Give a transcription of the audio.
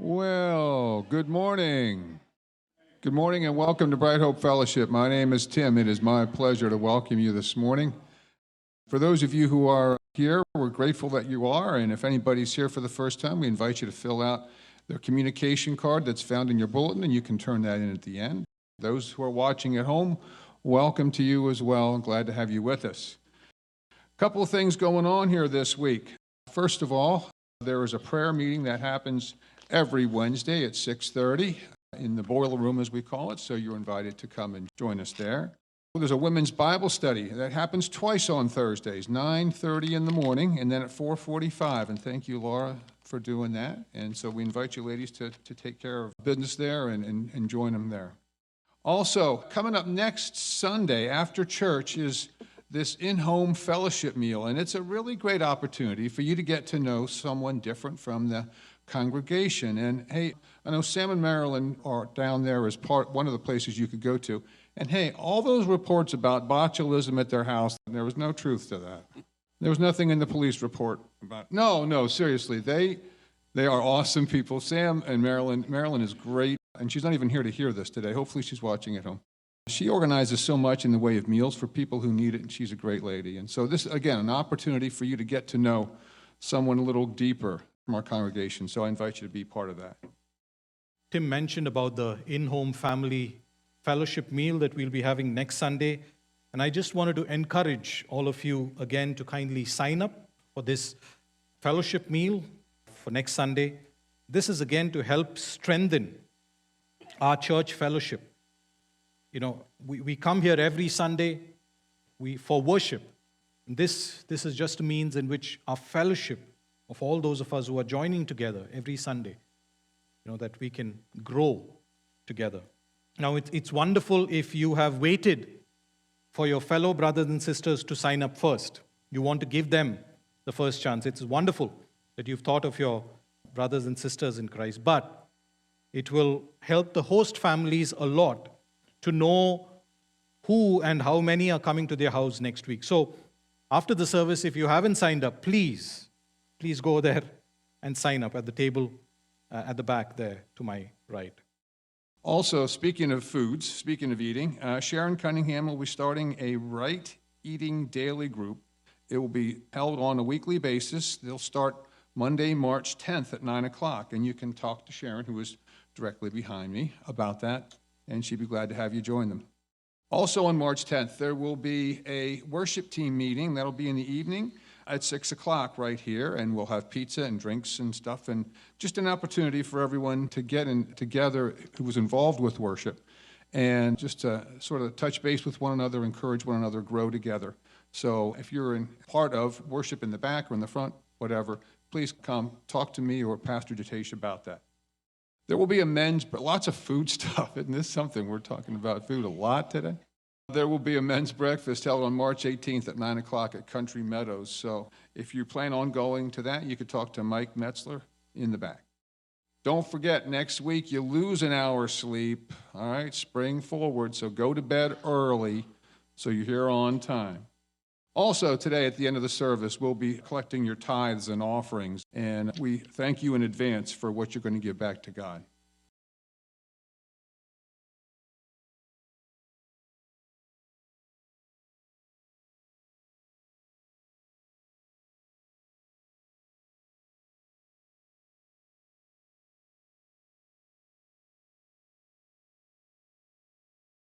Well, good morning. Good morning and welcome to Bright Hope Fellowship. My name is Tim. It is my pleasure to welcome you this morning. For those of you who are here, we're grateful that you are, and if anybody's here for the first time, we invite you to fill out the communication card that's found in your bulletin, and you can turn that in at the end. Those who are watching at home, welcome to you as well. Glad to have you with us. A couple of things going on here this week. First of all, there is a prayer meeting that happens every Wednesday at 6:30 in the boiler room, as we call it, so you're invited to come and join us there. There's a women's Bible study that happens twice on Thursdays, 9:30 in the morning and then at 4:45, and thank you, Laura, for doing that. And so we invite you ladies to take care of business there and join them there. Also, coming up next Sunday after church is this in-home fellowship meal, and it's a really great opportunity for you to get to know someone different from the congregation. And hey, I know Sam and Marilyn are down there as one of the places you could go to. And hey, all those reports about botulism at their house, there was no truth to that. There was nothing in the police report about it. No, seriously, they are awesome people. Sam and Marilyn is great, and she's not even here to hear this today. Hopefully she's watching at home. She organizes so much in the way of meals for people who need it, and she's a great lady. And so this, again, an opportunity for you to get to know someone a little deeper from our congregation. So I invite you to be part of that. Tim mentioned about the in-home family fellowship meal that we'll be having next Sunday. And I just wanted to encourage all of you again to kindly sign up for this fellowship meal for next Sunday. This is again to help strengthen our church fellowship. You know, we come here every Sunday for worship. And this is just a means in which our fellowship of all those of us who are joining together every Sunday, that we can grow together. Now, it's wonderful if you have waited for your fellow brothers and sisters to sign up first. You want to give them the first chance. It's wonderful that you've thought of your brothers and sisters in Christ, but it will help the host families a lot to know who and how many are coming to their house next week. So, after the service, if you haven't signed up, please go there and sign up at the table at the back there to my right. Also, speaking of foods, speaking of eating, Sharon Cunningham will be starting a Right Eating Daily group. It will be held on a weekly basis. They'll start Monday, March 10th at 9 o'clock, and you can talk to Sharon, who is directly behind me, about that, and she'd be glad to have you join them. Also on March 10th, there will be a worship team meeting. That'll be in the evening at 6 o'clock right here, and we'll have pizza and drinks and stuff, and just an opportunity for everyone to get together who was involved with worship and just to sort of touch base with one another, encourage one another, grow together. So if you're in part of worship in the back or in the front, whatever, please come talk to me or Pastor Jitesh about that. There will be lots of food stuff. Isn't this something? We're talking about food a lot today. There will be a men's breakfast held on March 18th at 9 o'clock at Country Meadows. So if you plan on going to that, you could talk to Mike Metzler in the back. Don't forget, next week you lose an hour's sleep. All right, spring forward, so go to bed early so you're here on time. Also, today at the end of the service, we'll be collecting your tithes and offerings, and we thank you in advance for what you're going to give back to God.